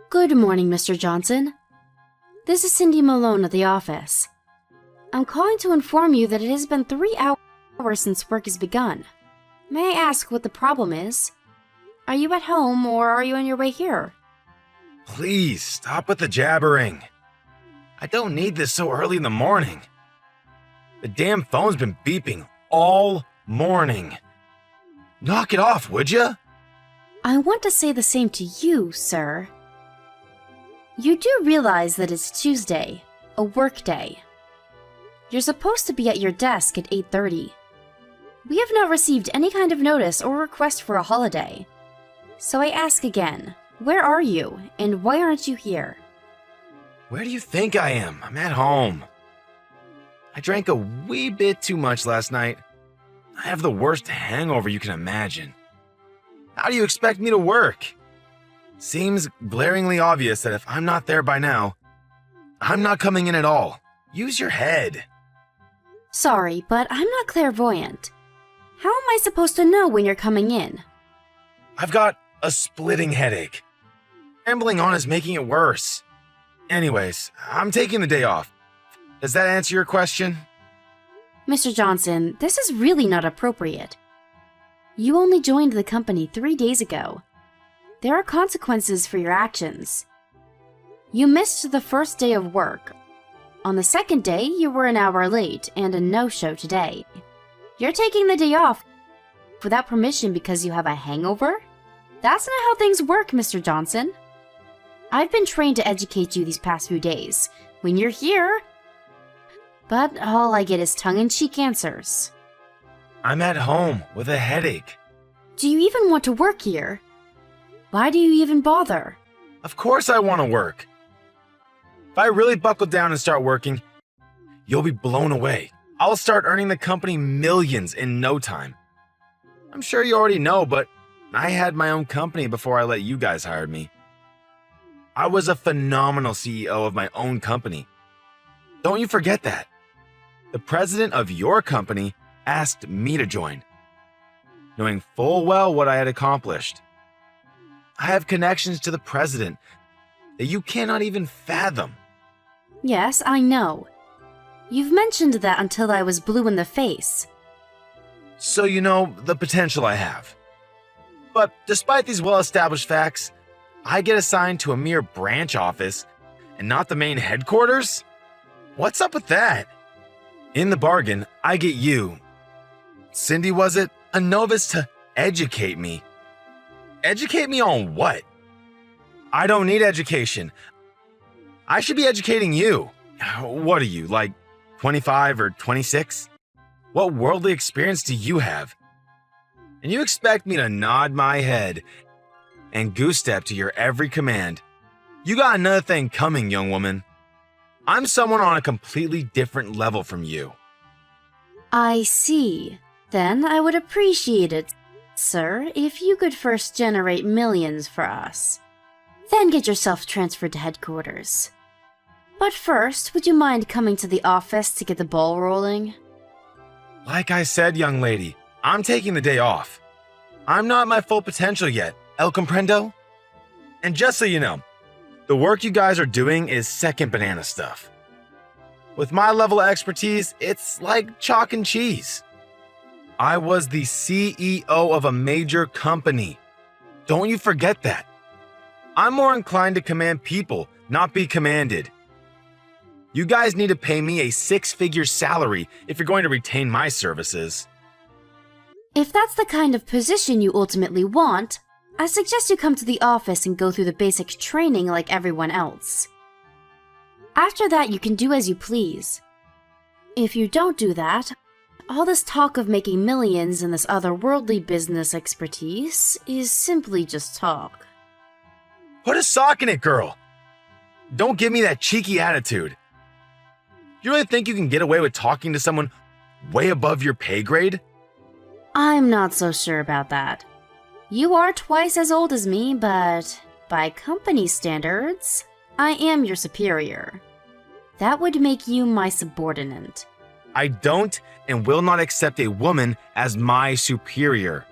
Good morning, Mr. Johnson. This is Cindy Malone at the office. I'm calling to inform you that it has been 3 hours since work has begun. May I ask what the problem is? Are you at home or are you on your way here? Please, stop with the jabbering. I don't need this so early in the morning. The damn phone's been beeping all morning. Knock it off, would ya? I want to say the same to you, sir. You do realize that it's Tuesday, a work day. You're supposed to be at your desk at 8:30. We have not received any kind of notice or request for a holiday. So I ask again, where are you, and why aren't you here? Where do you think I am? I'm at home. I drank a wee bit too much last night. I have the worst hangover you can imagine. How do you expect me to work? Seems glaringly obvious that if I'm not there by now, I'm not coming in at all. Use your head. Sorry, but I'm not clairvoyant. How am I supposed to know when you're coming in? I've got a splitting headache. Rambling on is making it worse. Anyways, I'm taking the day off. Does that answer your question? Mr. Johnson, this is really not appropriate. You only joined the company 3 days ago. There are consequences for your actions. You missed the first day of work. On the second day, you were an hour late and a no-show today. You're taking the day off without permission because you have a hangover? That's not how things work, Mr. Johnson. I've been trained to educate you these past few days when you're here, but all I get is tongue-in-cheek answers. I'm at home with a headache. Do you even want to work here? Why do you even bother? Of course I want to work. If I really buckle down and start working, you'll be blown away. I'll start earning the company millions in no time. I'm sure you already know, but I had my own company before I let you guys hire me. I was a phenomenal CEO of my own company. Don't you forget that. The president of your company asked me to join, knowing full well what I had accomplished. I have connections to the president that you cannot even fathom. Yes, I know. You've mentioned that until I was blue in the face. So you know the potential I have. But despite these well-established facts, I get assigned to a mere branch office and not the main headquarters? What's up with that? In the bargain, I get you, Cindy was it, a novice to educate me. Educate me on what? I don't need education. I should be educating you. What are you, like 25 or 26? What worldly experience do you have? And you expect me to nod my head and goose step to your every command. You got another thing coming, young woman. I'm someone on a completely different level from you. I see. Then I would appreciate it, sir, if you could first generate millions for us. Then get yourself transferred to headquarters. But first, would you mind coming to the office to get the ball rolling? Like I said, young lady, I'm taking the day off. I'm not at my full potential yet, el comprendo? And just so you know, the work you guys are doing is second banana stuff. With my level of expertise, it's like chalk and cheese. I was the CEO of a major company. Don't you forget that. I'm more inclined to command people, not be commanded. You guys need to pay me a 6-figure salary if you're going to retain my services. If that's the kind of position you ultimately want, I suggest you come to the office and go through the basic training like everyone else. After that, you can do as you please. If you don't do that, all this talk of making millions and this otherworldly business expertise is simply just talk. Put a sock in it, girl. Don't give me that cheeky attitude. You really think you can get away with talking to someone way above your pay grade? I'm not so sure about that. You are twice as old as me, but by company standards, I am your superior. That would make you my subordinate. I don't and will not accept a woman as my superior.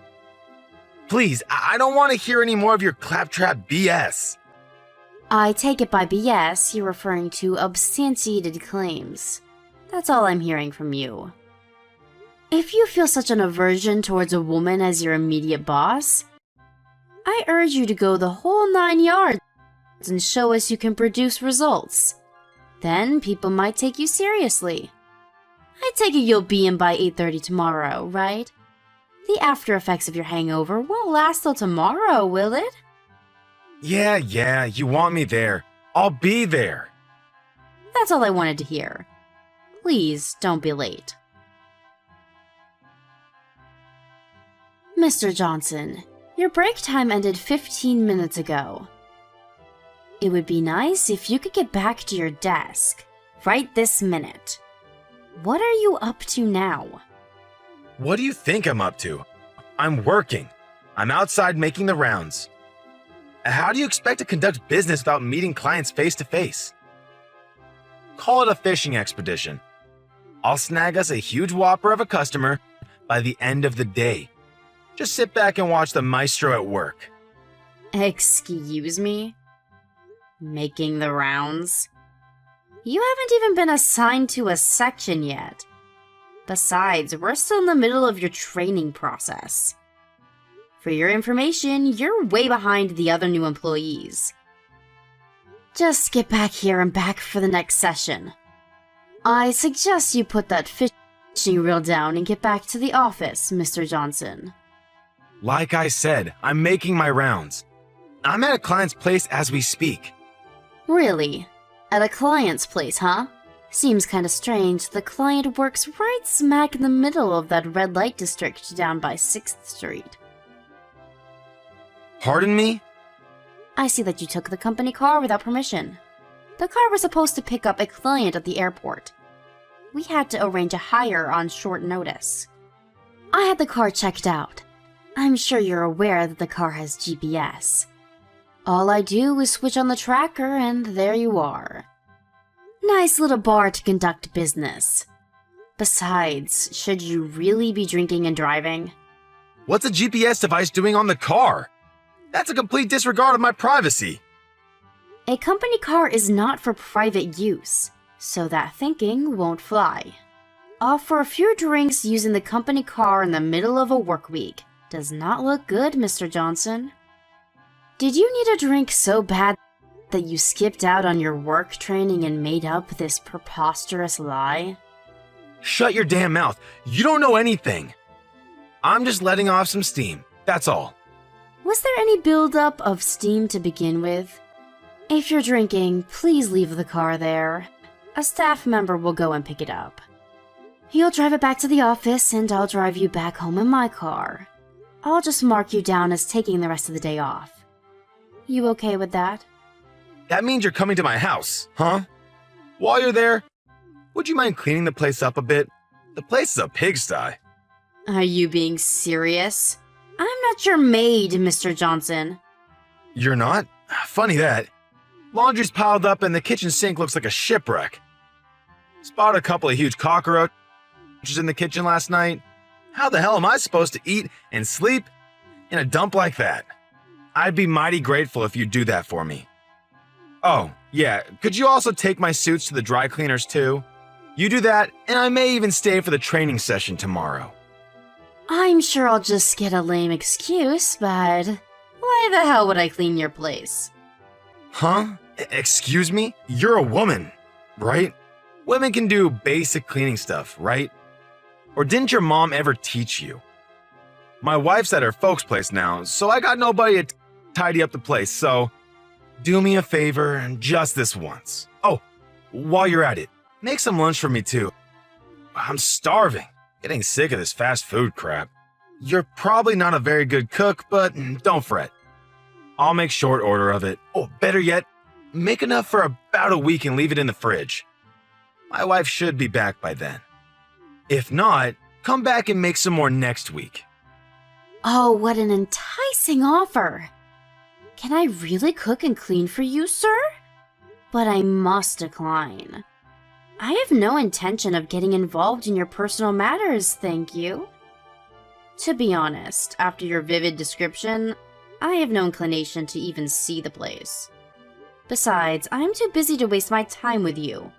Please, I don't want to hear any more of your claptrap BS. I take it by BS you're referring to substantiated claims. That's all I'm hearing from you. If you feel such an aversion towards a woman as your immediate boss, I urge you to go the whole 9 yards and show us you can produce results. Then people might take you seriously. I take it you'll be in by 8:30 tomorrow, right? The after effects of your hangover won't last till tomorrow, will it? Yeah, you want me there. I'll be there. That's all I wanted to hear. Please don't be late. Mr. Johnson, your break time ended 15 minutes ago. It would be nice if you could get back to your desk right this minute. What are you up to now? What do you think I'm up to? I'm working. I'm outside making the rounds. How do you expect to conduct business without meeting clients face to face? Call it a fishing expedition. I'll snag us a huge whopper of a customer by the end of the day. Just sit back and watch the maestro at work. Excuse me? Making the rounds? You haven't even been assigned to a section yet. Besides, we're still in the middle of your training process. For your information, you're way behind the other new employees. Just get back here and back for the next session. I suggest you put that fishing reel down and get back to the office, Mr. Johnson. Like I said, I'm making my rounds. I'm at a client's place as we speak. Really? At a client's place, huh? Seems kinda strange. The client works right smack in the middle of that red light district down by 6th Street. Pardon me? I see that you took the company car without permission. The car was supposed to pick up a client at the airport. We had to arrange a hire on short notice. I had the car checked out. I'm sure you're aware that the car has GPS. All I do is switch on the tracker and there you are. Nice little bar to conduct business. Besides, should you really be drinking and driving? What's a GPS device doing on the car? That's a complete disregard of my privacy. A company car is not for private use, so that thinking won't fly. For a few drinks using the company car in the middle of a work week does not look good, Mr. Johnson. Did you need a drink so bad that you skipped out on your work training and made up this preposterous lie? Shut your damn mouth. You don't know anything. I'm just letting off some steam. That's all. Was there any buildup of steam to begin with? If you're drinking, please leave the car there. A staff member will go and pick it up. You'll drive it back to the office and I'll drive you back home in my car. I'll just mark you down as taking the rest of the day off. You okay with that? That means you're coming to my house, huh? While you're there, would you mind cleaning the place up a bit? The place is a pigsty. Are you being serious? I'm not your maid, Mr. Johnson. You're not? Funny that. Laundry's piled up and the kitchen sink looks like a shipwreck. Spotted a couple of huge cockroaches in the kitchen last night. How the hell am I supposed to eat and sleep in a dump like that? I'd be mighty grateful if you'd do that for me. Oh, yeah, could you also take my suits to the dry cleaners too? You do that, and I may even stay for the training session tomorrow. I'm sure I'll just get a lame excuse, but why the hell would I clean your place? Huh? Excuse me? You're a woman, right? Women can do basic cleaning stuff, right? Or didn't your mom ever teach you? My wife's at her folks' place now, so I got nobody to tidy up the place, so do me a favor and just this once. Oh, while you're at it, make some lunch for me too. I'm starving. Getting sick of this fast food crap. You're probably not a very good cook, but don't fret. I'll make short order of it. Oh, better yet, make enough for about a week and leave it in the fridge. My wife should be back by then. If not, come back and make some more next week. Oh, what an enticing offer. Can I really cook and clean for you, sir? But I must decline. I have no intention of getting involved in your personal matters, thank you. To be honest, after your vivid description, I have no inclination to even see the place. Besides, I'm too busy to waste my time with you.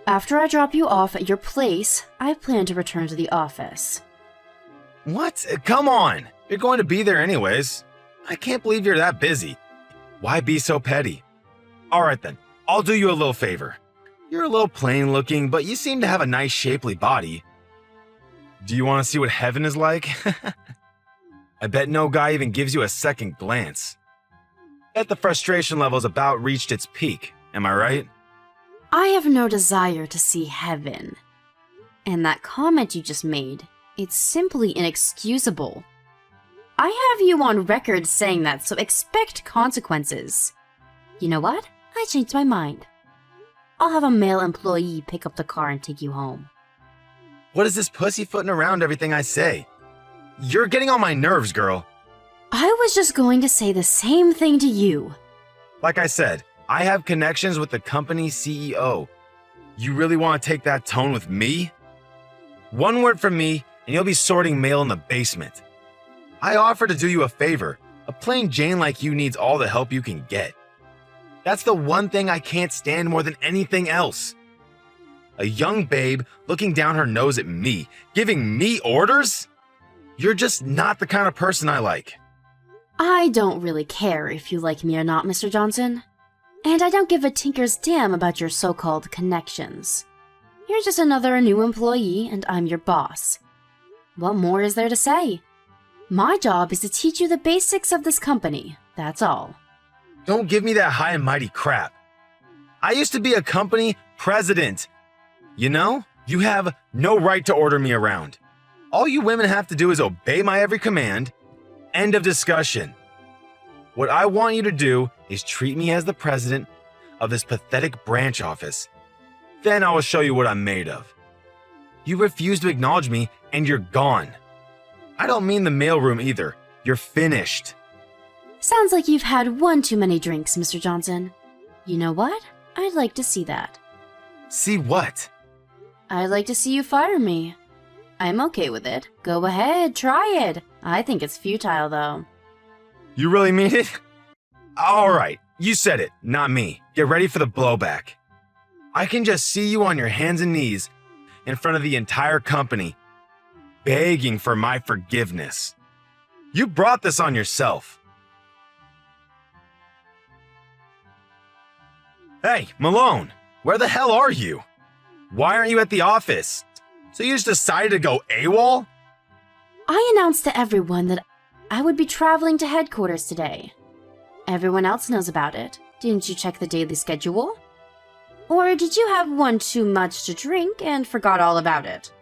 After I drop you off at your place, I plan to return to the office. What? Come on! You're going to be there anyways. I can't believe you're that busy. Why be so petty? Alright then, I'll do you a little favor. You're a little plain looking, but you seem to have a nice shapely body. Do you want to see what heaven is like? I bet no guy even gives you a second glance. Bet the frustration level's about reached its peak, am I right? I have no desire to see heaven. And that comment you just made, it's simply inexcusable. I have you on record saying that, so expect consequences. You know what? I changed my mind. I'll have a male employee pick up the car and take you home. What is this pussyfooting around everything I say? You're getting on my nerves, girl. I was just going to say the same thing to you. Like I said, I have connections with the company CEO. You really want to take that tone with me? One word from me, and you'll be sorting mail in the basement. I offer to do you a favor. A plain Jane like you needs all the help you can get. That's the one thing I can't stand more than anything else. A young babe looking down her nose at me, giving me orders? You're just not the kind of person I like. I don't really care if you like me or not, Mr. Johnson. And I don't give a tinker's damn about your so-called connections. You're just another new employee, and I'm your boss. What more is there to say? My job is to teach you the basics of this company, that's all. Don't give me that high and mighty crap. I used to be a company president. You know, you have no right to order me around. All you women have to do is obey my every command. End of discussion. What I want you to do is treat me as the president of this pathetic branch office. Then I will show you what I'm made of. You refuse to acknowledge me, and you're gone. I don't mean the mailroom either. You're finished. Sounds like you've had one too many drinks, Mr. Johnson. You know what? I'd like to see that. See what? I'd like to see you fire me. I'm okay with it. Go ahead, try it. I think it's futile, though. You really mean it? Alright, you said it, not me. Get ready for the blowback. I can just see you on your hands and knees in front of the entire company, begging for my forgiveness. You brought this on yourself. Hey, Malone, where the hell are you? Why aren't you at the office? So you just decided to go AWOL? I announced to everyone that I would be traveling to headquarters today. Everyone else knows about it. Didn't you check the daily schedule? Or did you have one too much to drink and forgot all about it?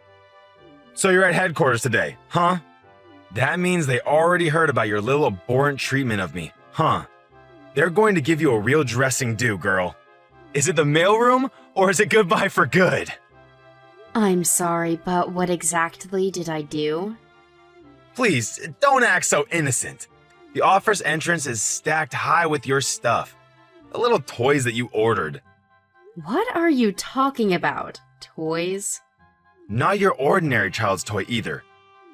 So you're at headquarters today, huh? That means they already heard about your little abhorrent treatment of me, huh? They're going to give you a real dressing due, girl. Is it the mailroom, or is it goodbye for good? I'm sorry, but what exactly did I do? Please, don't act so innocent. The office entrance is stacked high with your stuff. The little toys that you ordered. What are you talking about? Toys? Not your ordinary child's toy either.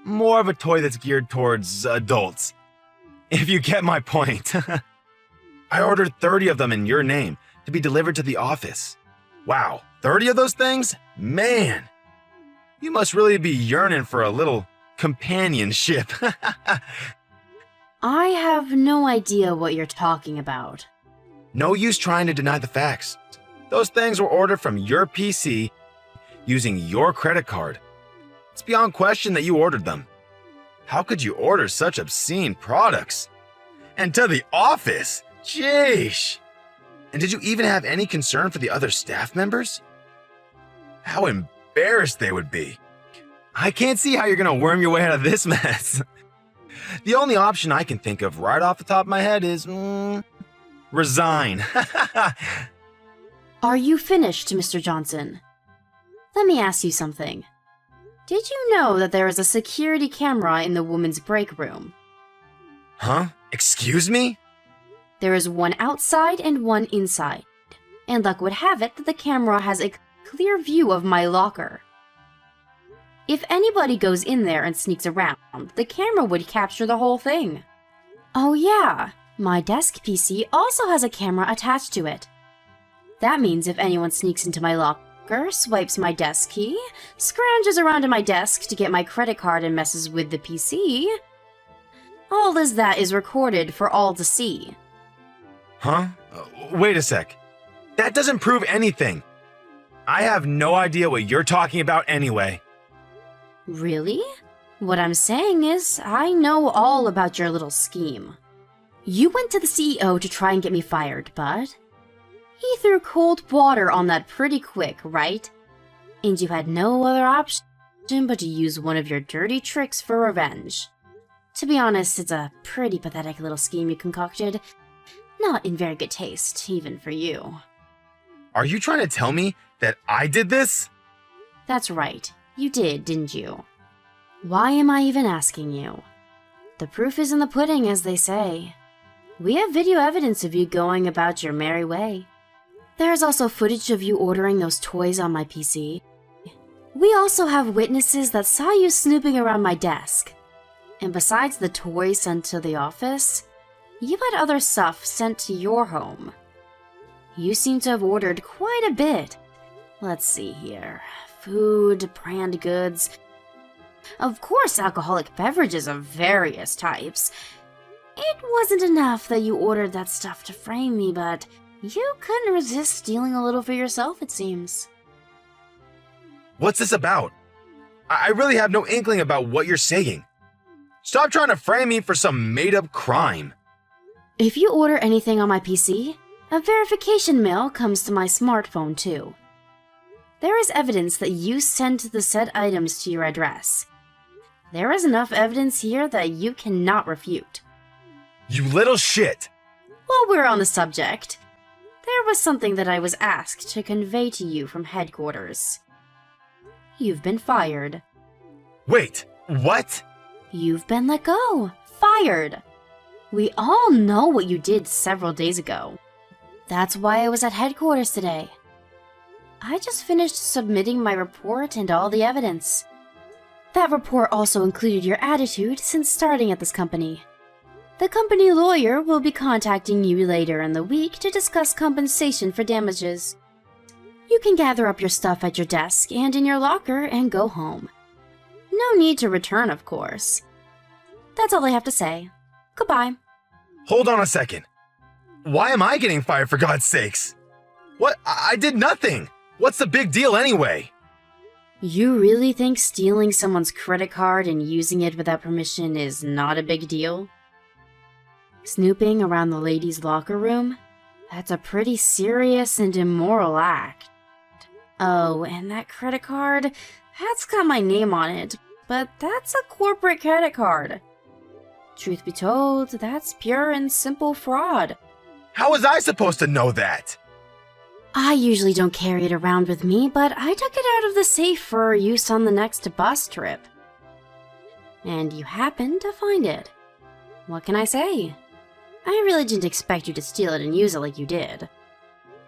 More of a toy that's geared towards adults. If you get my point. I ordered 30 of them in your name to be delivered to the office. Wow, 30 of those things? Man! You must really be yearning for a little companionship. I have no idea what you're talking about. No use trying to deny the facts. Those things were ordered from your PC using your credit card. It's beyond question that you ordered them. How could you order such obscene products? And to the office? Sheesh! And did you even have any concern for the other staff members? How embarrassed they would be. I can't see how you're gonna worm your way out of this mess. The only option I can think of right off the top of my head is, resign. Are you finished, Mr. Johnson? Let me ask you something. Did you know that there is a security camera in the women's break room? Huh? Excuse me? There is one outside and one inside. And luck would have it that the camera has a clear view of my locker. If anybody goes in there and sneaks around, the camera would capture the whole thing. Oh yeah, My desk PC also has a camera attached to it. That means if anyone sneaks into my locker, swipes my desk key, scrounges around to my desk to get my credit card and messes with the PC, all as that is recorded for all to see. Huh? Wait a sec. That doesn't prove anything. I have no idea what you're talking about anyway. Really? What I'm saying is, I know all about your little scheme. You went to the CEO to try and get me fired, but he threw cold water on that pretty quick, right? And you had no other option but to use one of your dirty tricks for revenge. To be honest, it's a pretty pathetic little scheme you concocted. Not in very good taste, even for you. Are you trying to tell me that I did this? That's right. You did, didn't you? Why am I even asking you? The proof is in the pudding, as they say. We have video evidence of you going about your merry way. There's also footage of you ordering those toys on my PC. We also have witnesses that saw you snooping around my desk. And besides the toys sent to the office, you had other stuff sent to your home. You seem to have ordered quite a bit. Let's see here. Food, brand goods. Of course, alcoholic beverages of various types. It wasn't enough that you ordered that stuff to frame me, but you couldn't resist stealing a little for yourself, it seems. What's this about? I really have no inkling about what you're saying. Stop trying to frame me for some made-up crime. If you order anything on my PC, a verification mail comes to my smartphone too. There is evidence that you sent the said items to your address. There is enough evidence here that you cannot refute. You little shit! While we're on the subject, there was something that I was asked to convey to you from headquarters. You've been fired. Wait, what? You've been let go. Fired. We all know what you did several days ago. That's why I was at headquarters today. I just finished submitting my report and all the evidence. That report also included your attitude since starting at this company. The company lawyer will be contacting you later in the week to discuss compensation for damages. You can gather up your stuff at your desk and in your locker and go home. No need to return, of course. That's all I have to say. Goodbye. Hold on a second. Why am I getting fired, for God's sakes? What? I did nothing. What's the big deal anyway? You really think stealing someone's credit card and using it without permission is not a big deal? Snooping around the ladies' locker room? That's a pretty serious and immoral act. Oh, and that credit card? That's got my name on it, but that's a corporate credit card. Truth be told, that's pure and simple fraud. How was I supposed to know that? I usually don't carry it around with me, but I took it out of the safe for use on the next bus trip. And you happened to find it. What can I say? I really didn't expect you to steal it and use it like you did.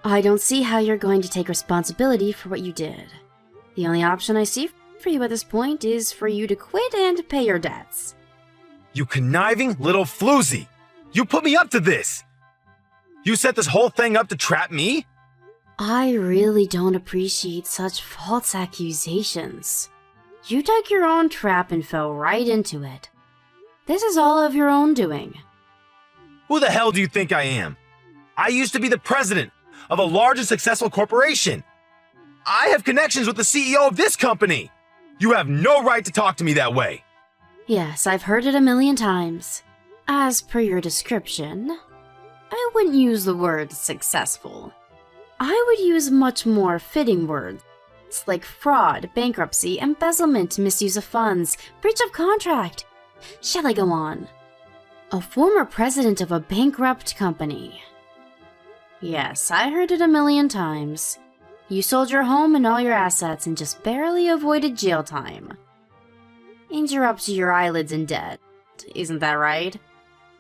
I don't see how you're going to take responsibility for what you did. The only option I see for you at this point is for you to quit and pay your debts. You conniving little floozy! You put me up to this! You set this whole thing up to trap me? I really don't appreciate such false accusations. You dug your own trap and fell right into it. This is all of your own doing. Who the hell do you think I am? I used to be the president of a large and successful corporation. I have connections with the CEO of this company. You have no right to talk to me that way. Yes, I've heard it a million times. As per your description, I wouldn't use the word successful. I would use much more fitting words like fraud, bankruptcy, embezzlement, misuse of funds, breach of contract. Shall I go on? A former president of a bankrupt company. Yes, I heard it a million times. You sold your home and all your assets and just barely avoided jail time. And you're up to your eyelids in debt, isn't that right?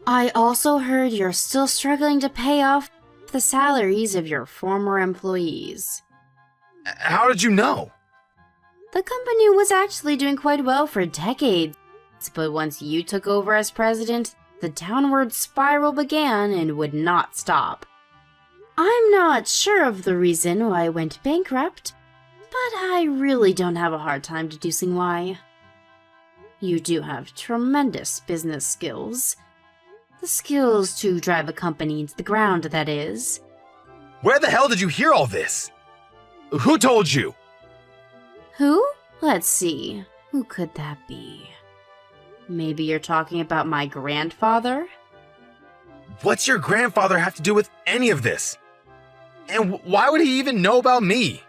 I also heard you're still struggling to pay off the salaries of your former employees. How did you know? The company was actually doing quite well for decades, but once you took over as president, The downward spiral began and would not stop. I'm not sure of the reason why I went bankrupt, but I really don't have a hard time deducing why. You do have tremendous business skills. The skills to drive a company into the ground, that is. Where the hell did you hear all this? Who told you? Who? Let's see. Who could that be? Maybe you're talking about my grandfather? What's your grandfather have to do with any of this? And why would he even know about me?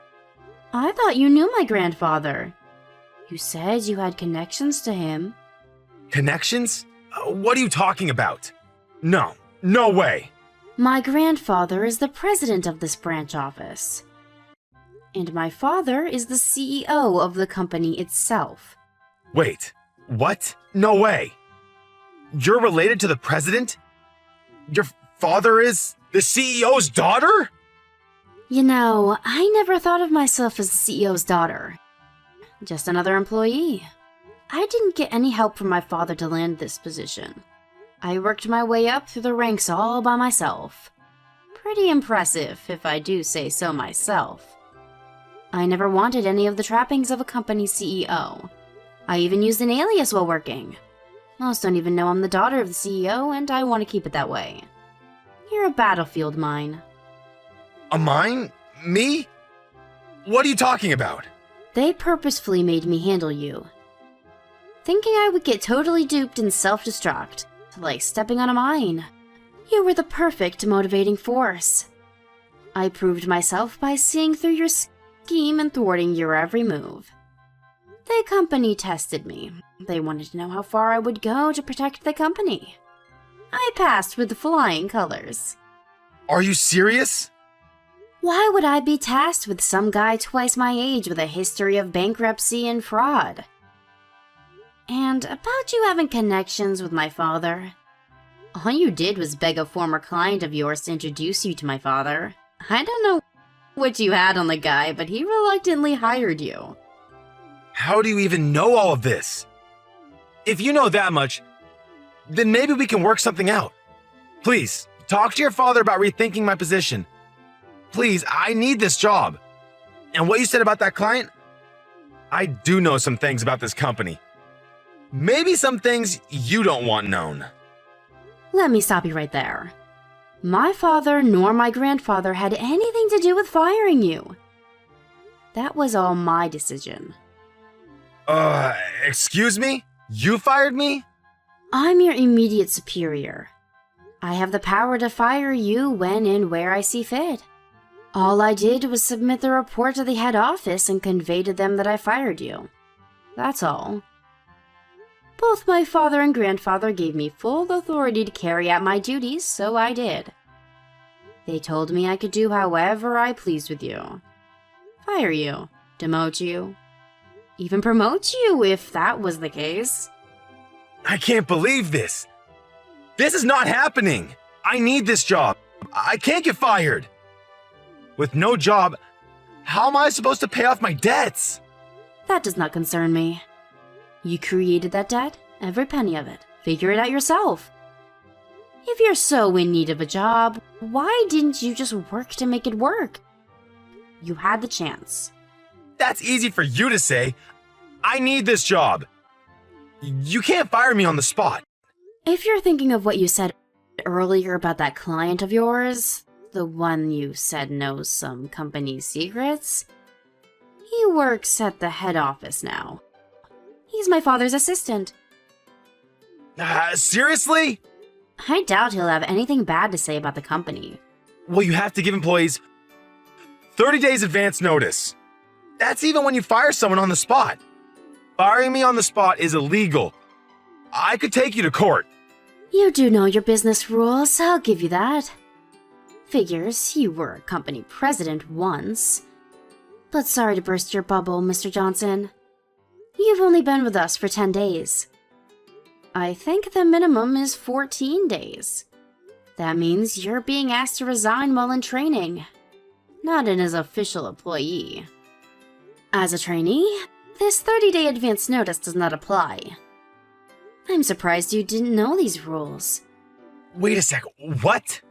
I thought you knew my grandfather. You said you had connections to him. Connections? What are you talking about? No, no way. My grandfather is the president of this branch office. And my father is the CEO of the company itself. Wait, what? No way. You're related to the president? Your father is the CEO's daughter? You know, I never thought of myself as the CEO's daughter. Just another employee. I didn't get any help from my father to land this position. I worked my way up through the ranks all by myself. Pretty impressive, if I do say so myself. I never wanted any of the trappings of a company CEO. I even used an alias while working. Most don't even know I'm the daughter of the CEO, and I want to keep it that way. You're a battlefield mine. A mine? Me? What are you talking about? They purposefully made me handle you. Thinking I would get totally duped and self-destruct, like stepping on a mine. You were the perfect motivating force. I proved myself by seeing through your scheme and thwarting your every move. The company tested me. They wanted to know how far I would go to protect the company. I passed with flying colors. Are you serious? Why would I be tasked with some guy twice my age with a history of bankruptcy and fraud? And about you having connections with my father. All you did was beg a former client of yours to introduce you to my father. I don't know what you had on the guy, but he reluctantly hired you. How do you even know all of this? If you know that much, then maybe we can work something out. Please, talk to your father about rethinking my position. Please, I need this job. And what you said about that client? I do know some things about this company. Maybe some things you don't want known. Let me stop you right there. My father nor my grandfather had anything to do with firing you. That was all my decision. Excuse me? You fired me? I'm your immediate superior. I have the power to fire you when and where I see fit. All I did was submit the report to the head office and convey to them that I fired you. That's all. Both my father and grandfather gave me full authority to carry out my duties, so I did. They told me I could do however I pleased with you. Fire you, demote you, even promote you if that was the case. I can't believe this. This is not happening. I need this job. I can't get fired. With no job, how am I supposed to pay off my debts? That does not concern me. You created that debt, every penny of it. Figure it out yourself. If you're so in need of a job, why didn't you just work to make it work? You had the chance. That's easy for you to say. I need this job. You can't fire me on the spot. If you're thinking of what you said earlier about that client of yours, the one you said knows some company secrets, he works at the head office now. He's my father's assistant. Seriously? I doubt he'll have anything bad to say about the company. Well, you have to give employees 30 days advance notice. That's even when you fire someone on the spot. Firing me on the spot is illegal. I could take you to court. You do know your business rules, I'll give you that. Figures, you were a company president once. But sorry to burst your bubble, Mr. Johnson. You've only been with us for 10 days. I think the minimum is 14 days. That means you're being asked to resign while in training, not as an official employee. As a trainee, this 30-day advance notice does not apply. I'm surprised you didn't know these rules. Wait a sec, what?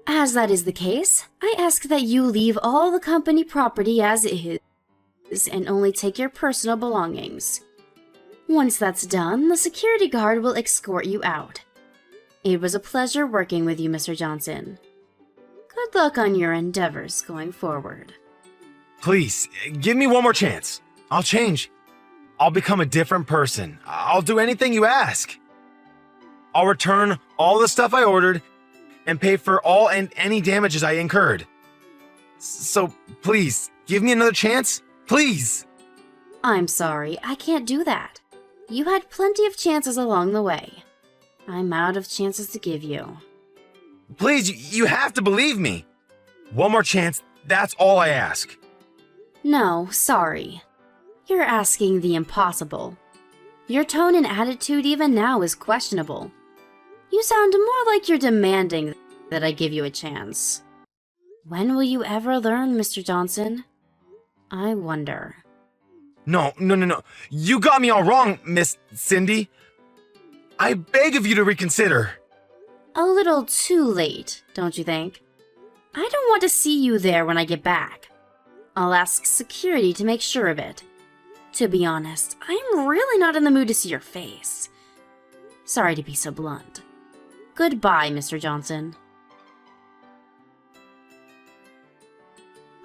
As that is the case, I ask that you leave all the company property as is and only take your personal belongings. Once that's done, the security guard will escort you out. It was a pleasure working with you, Mr. Johnson. Good luck on your endeavors going forward. Please, give me one more chance. I'll change. I'll become a different person. I'll do anything you ask. I'll return all the stuff I ordered and pay for all and any damages I incurred. So please, give me another chance. Please. I'm sorry, I can't do that. You had plenty of chances along the way. I'm out of chances to give you. Please, you have to believe me. One more chance, that's all I ask. No, sorry. You're asking the impossible. Your tone and attitude even now is questionable. You sound more like you're demanding that I give you a chance. When will you ever learn, Mr. Johnson? I wonder. No. You got me all wrong, Miss Cindy. I beg of you to reconsider. A little too late, don't you think? I don't want to see you there when I get back. I'll ask security to make sure of it. To be honest, I'm really not in the mood to see your face. Sorry to be so blunt. Goodbye, Mr. Johnson.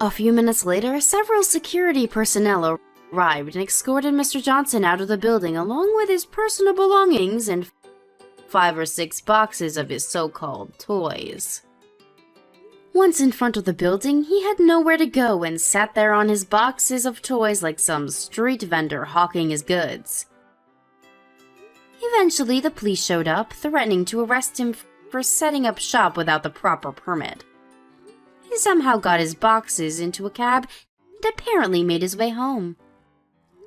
A few minutes later, several security personnel arrived and escorted Mr. Johnson out of the building along with his personal belongings and 5 or 6 boxes of his so-called toys. Once in front of the building, he had nowhere to go and sat there on his boxes of toys like some street vendor hawking his goods. Eventually, the police showed up, threatening to arrest him for setting up shop without the proper permit. He somehow got his boxes into a cab and apparently made his way home.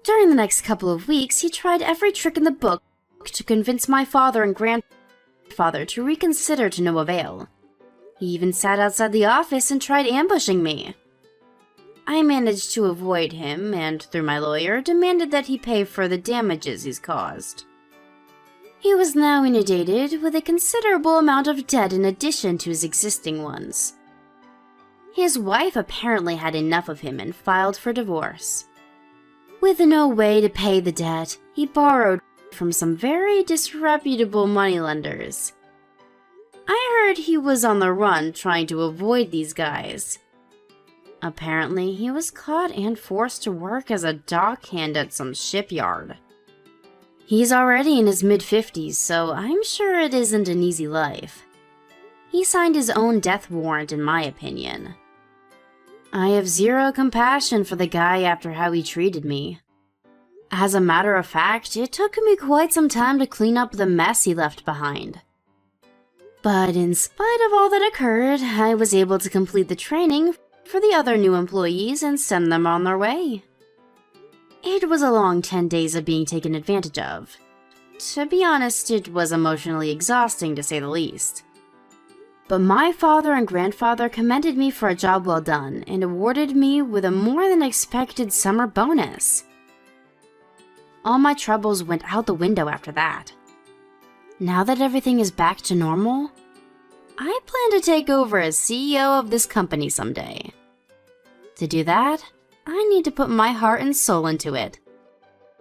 During the next couple of weeks, he tried every trick in the book to convince my father and grandfather to reconsider to no avail. He even sat outside the office and tried ambushing me. I managed to avoid him and, through my lawyer, demanded that he pay for the damages he's caused. He was now inundated with a considerable amount of debt in addition to his existing ones. His wife apparently had enough of him and filed for divorce. With no way to pay the debt, he borrowed from some very disreputable moneylenders. I heard he was on the run trying to avoid these guys. Apparently, he was caught and forced to work as a dockhand at some shipyard. He's already in his mid-50s, so I'm sure it isn't an easy life. He signed his own death warrant, in my opinion. I have zero compassion for the guy after how he treated me. As a matter of fact, it took me quite some time to clean up the mess he left behind. But in spite of all that occurred, I was able to complete the training for the other new employees and send them on their way. It was a long 10 days of being taken advantage of. To be honest, it was emotionally exhausting to say the least. But my father and grandfather commended me for a job well done and awarded me with a more than expected summer bonus. All my troubles went out the window after that. Now that everything is back to normal, I plan to take over as CEO of this company someday. To do that, I need to put my heart and soul into it.